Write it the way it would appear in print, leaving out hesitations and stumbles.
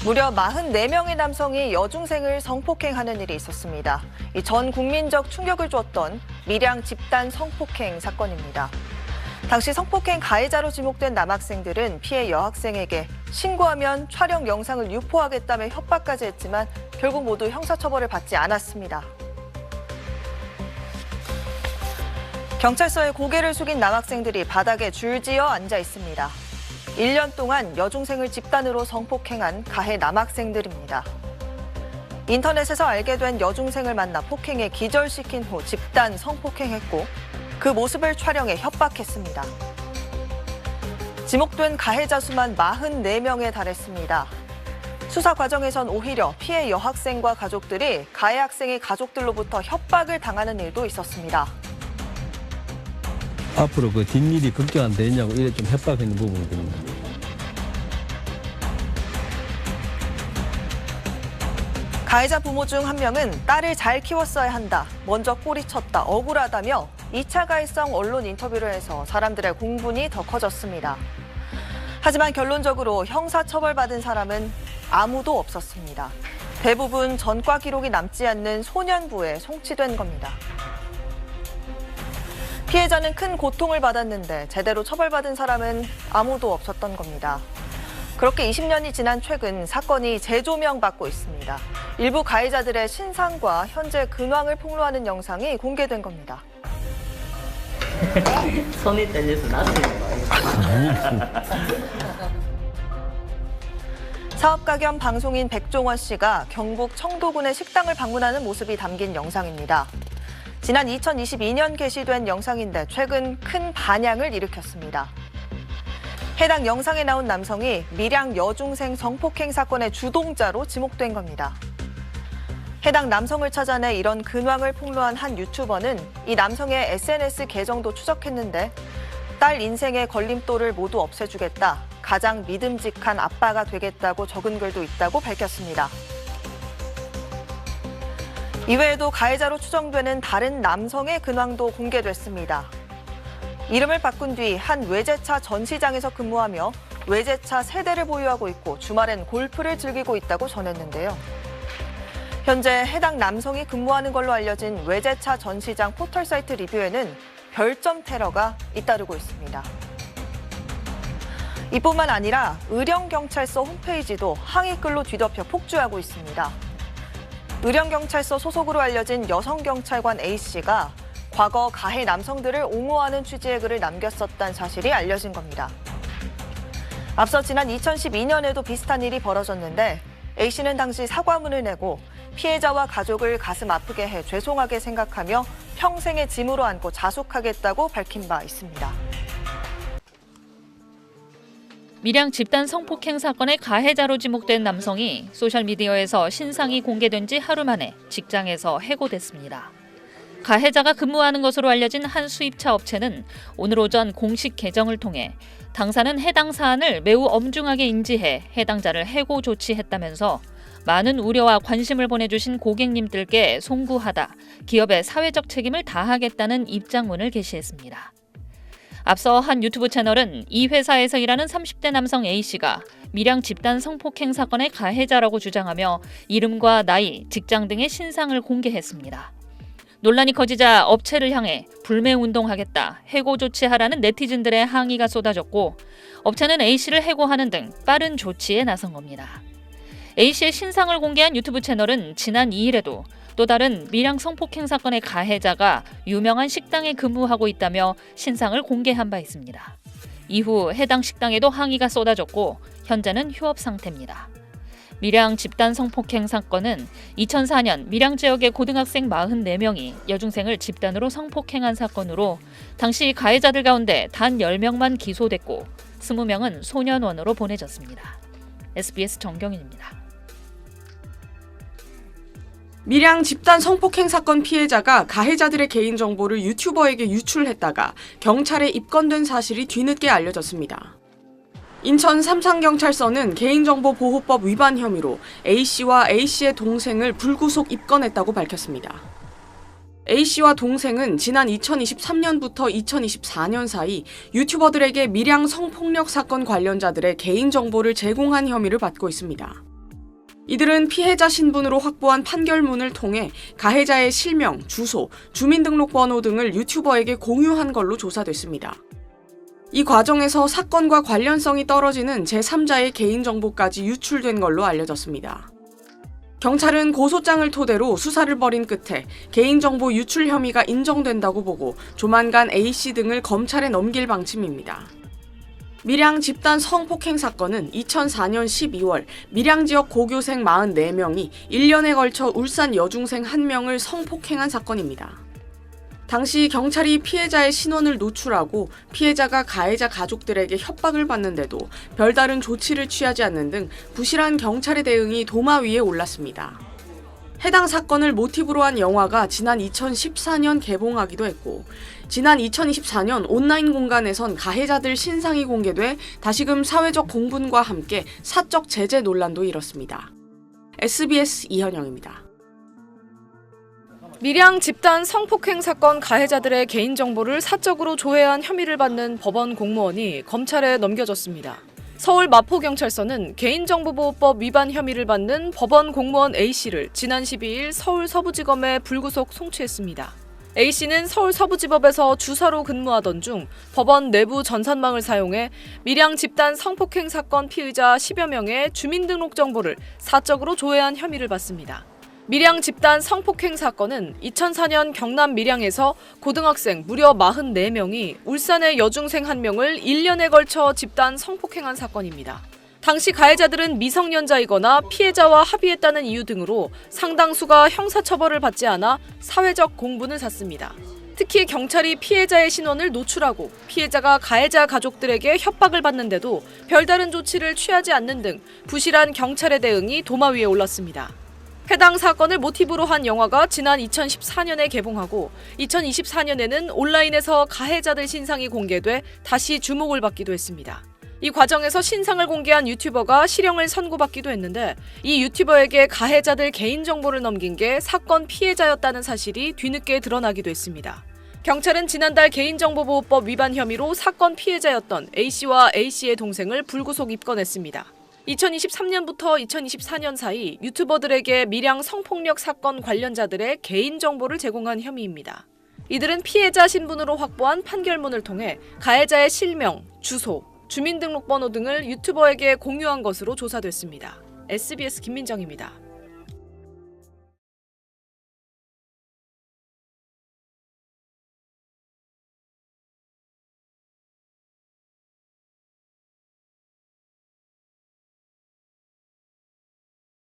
무려 44명의 남성이 여중생을 성폭행하는 일이 있었습니다. 전 국민적 충격을 주었던 밀양 집단 성폭행 사건입니다. 당시 성폭행 가해자로 지목된 남학생들은 피해 여학생에게 신고하면 촬영 영상을 유포하겠다며 협박까지 했지만 결국 모두 형사처벌을 받지 않았습니다. 경찰서에 고개를 숙인 남학생들이 바닥에 줄지어 앉아 있습니다. 1년 동안 여중생을 집단으로 성폭행한 가해 남학생들입니다. 인터넷에서 알게 된 여중생을 만나 폭행해 기절시킨 후 집단 성폭행했고 그 모습을 촬영해 협박했습니다. 지목된 가해자 수만 44명에 달했습니다. 수사 과정에선 오히려 피해 여학생과 가족들이 가해 학생의 가족들로부터 협박을 당하는 일도 있었습니다. 앞으로 그 뒷일이 걱정 안 되냐고 이래 좀 협박하는 부분이 됩니다. 가해자 부모 중 한 명은 딸을 잘 키웠어야 한다, 먼저 꼬리쳤다, 억울하다며 2차 가해성 언론 인터뷰를 해서 사람들의 공분이 더 커졌습니다. 하지만 결론적으로 형사처벌받은 사람은 아무도 없었습니다. 대부분 전과 기록이 남지 않는 소년부에 송치된 겁니다. 피해자는 큰 고통을 받았는데 제대로 처벌받은 사람은 아무도 없었던 겁니다. 그렇게 20년이 지난 최근 사건이 재조명받고 있습니다. 일부 가해자들의 신상과 현재 근황을 폭로하는 영상이 공개된 겁니다. 손이 떨려서 나서요. 사업가 겸 방송인 백종원 씨가 경북 청도군의 식당을 방문하는 모습이 담긴 영상입니다. 지난 2022년 게시된 영상인데 최근 큰 반향을 일으켰습니다. 해당 영상에 나온 남성이 밀양 여중생 성폭행 사건의 주동자로 지목된 겁니다. 해당 남성을 찾아내 이런 근황을 폭로한 한 유튜버는 이 남성의 SNS 계정도 추적했는데 딸 인생의 걸림돌을 모두 없애주겠다, 가장 믿음직한 아빠가 되겠다고 적은 글도 있다고 밝혔습니다. 이외에도 가해자로 추정되는 다른 남성의 근황도 공개됐습니다. 이름을 바꾼 뒤 한 외제차 전시장에서 근무하며 외제차 3대를 보유하고 있고 주말엔 골프를 즐기고 있다고 전했는데요. 현재 해당 남성이 근무하는 걸로 알려진 외제차 전시장 포털 사이트 리뷰에는 별점 테러가 잇따르고 있습니다. 이뿐만 아니라 의령경찰서 홈페이지도 항의글로 뒤덮여 폭주하고 있습니다. 의령경찰서 소속으로 알려진 여성경찰관 A씨가 과거 가해 남성들을 옹호하는 취지의 글을 남겼었다는 사실이 알려진 겁니다. 앞서 지난 2012년에도 비슷한 일이 벌어졌는데 A씨는 당시 사과문을 내고 피해자와 가족을 가슴 아프게 해 죄송하게 생각하며 평생의 짐으로 안고 자숙하겠다고 밝힌 바 있습니다. 밀양 집단 성폭행 사건의 가해자로 지목된 남성이 소셜미디어에서 신상이 공개된 지 하루 만에 직장에서 해고됐습니다. 가해자가 근무하는 것으로 알려진 한 수입차 업체는 오늘 오전 공식 계정을 통해 당사는 해당 사안을 매우 엄중하게 인지해 해당자를 해고 조치했다면서 많은 우려와 관심을 보내주신 고객님들께 송구하다, 기업의 사회적 책임을 다하겠다는 입장문을 게시했습니다. 앞서 한 유튜브 채널은 이 회사에서 일하는 30대 남성 A씨가 밀양 집단 성폭행 사건의 가해자라고 주장하며 이름과 나이, 직장 등의 신상을 공개했습니다. 논란이 커지자 업체를 향해 불매운동하겠다, 해고 조치하라는 네티즌들의 항의가 쏟아졌고 업체는 A씨를 해고하는 등 빠른 조치에 나선 겁니다. A씨의 신상을 공개한 유튜브 채널은 지난 2일에도 또 다른 밀양 성폭행 사건의 가해자가 유명한 식당에 근무하고 있다며 신상을 공개한 바 있습니다. 이후 해당 식당에도 항의가 쏟아졌고 현재는 휴업 상태입니다. 밀양 집단 성폭행 사건은 2004년 밀양 지역의 고등학생 44명이 여중생을 집단으로 성폭행한 사건으로 당시 가해자들 가운데 단 10명만 기소됐고 20명은 소년원으로 보내졌습니다. SBS 정경인입니다. 밀양 집단 성폭행 사건 피해자가 가해자들의 개인정보를 유튜버에게 유출했다가 경찰에 입건된 사실이 뒤늦게 알려졌습니다. 인천 삼산경찰서는 개인정보보호법 위반 혐의로 A씨와 A씨의 동생을 불구속 입건했다고 밝혔습니다. A씨와 동생은 지난 2023년부터 2024년 사이 유튜버들에게 밀양 성폭력 사건 관련자들의 개인정보를 제공한 혐의를 받고 있습니다. 이들은 피해자 신분으로 확보한 판결문을 통해 가해자의 실명, 주소, 주민등록번호 등을 유튜버에게 공유한 걸로 조사됐습니다. 이 과정에서 사건과 관련성이 떨어지는 제3자의 개인정보까지 유출된 걸로 알려졌습니다. 경찰은 고소장을 토대로 수사를 벌인 끝에 개인정보 유출 혐의가 인정된다고 보고 조만간 A씨 등을 검찰에 넘길 방침입니다. 밀양 집단 성폭행 사건은 2004년 12월 밀양 지역 고교생 44명이 1년에 걸쳐 울산 여중생 1명을 성폭행한 사건입니다. 당시 경찰이 피해자의 신원을 노출하고 피해자가 가해자 가족들에게 협박을 받는데도 별다른 조치를 취하지 않는 등 부실한 경찰의 대응이 도마 위에 올랐습니다. 해당 사건을 모티브로 한 영화가 지난 2014년 개봉하기도 했고, 지난 2024년 온라인 공간에선 가해자들 신상이 공개돼 다시금 사회적 공분과 함께 사적 제재 논란도 일었습니다. SBS 이현영입니다. 밀양 집단 성폭행 사건 가해자들의 개인정보를 사적으로 조회한 혐의를 받는 법원 공무원이 검찰에 넘겨졌습니다. 서울 마포경찰서는 개인정보보호법 위반 혐의를 받는 법원 공무원 A씨를 지난 12일 서울 서부지검에 불구속 송치했습니다. A씨는 서울 서부지법에서 주사로 근무하던 중 법원 내부 전산망을 사용해 밀양 집단 성폭행 사건 피의자 10여 명의 주민등록 정보를 사적으로 조회한 혐의를 받습니다. 밀양 집단 성폭행 사건은 2004년 경남 밀양에서 고등학생 무려 44명이 울산의 여중생 1명을 1년에 걸쳐 집단 성폭행한 사건입니다. 당시 가해자들은 미성년자이거나 피해자와 합의했다는 이유 등으로 상당수가 형사처벌을 받지 않아 사회적 공분을 샀습니다. 특히 경찰이 피해자의 신원을 노출하고 피해자가 가해자 가족들에게 협박을 받는데도 별다른 조치를 취하지 않는 등 부실한 경찰의 대응이 도마 위에 올랐습니다. 해당 사건을 모티브로 한 영화가 지난 2014년에 개봉하고 2024년에는 온라인에서 가해자들 신상이 공개돼 다시 주목을 받기도 했습니다. 이 과정에서 신상을 공개한 유튜버가 실형을 선고받기도 했는데 이 유튜버에게 가해자들 개인정보를 넘긴 게 사건 피해자였다는 사실이 뒤늦게 드러나기도 했습니다. 경찰은 지난달 개인정보보호법 위반 혐의로 사건 피해자였던 A씨와 A씨의 동생을 불구속 입건했습니다. 2023년부터 2024년 사이 유튜버들에게 밀양 성폭력 사건 관련자들의 개인정보를 제공한 혐의입니다. 이들은 피해자 신분으로 확보한 판결문을 통해 가해자의 실명, 주소, 주민등록번호 등을 유튜버에게 공유한 것으로 조사됐습니다. SBS 김민정입니다.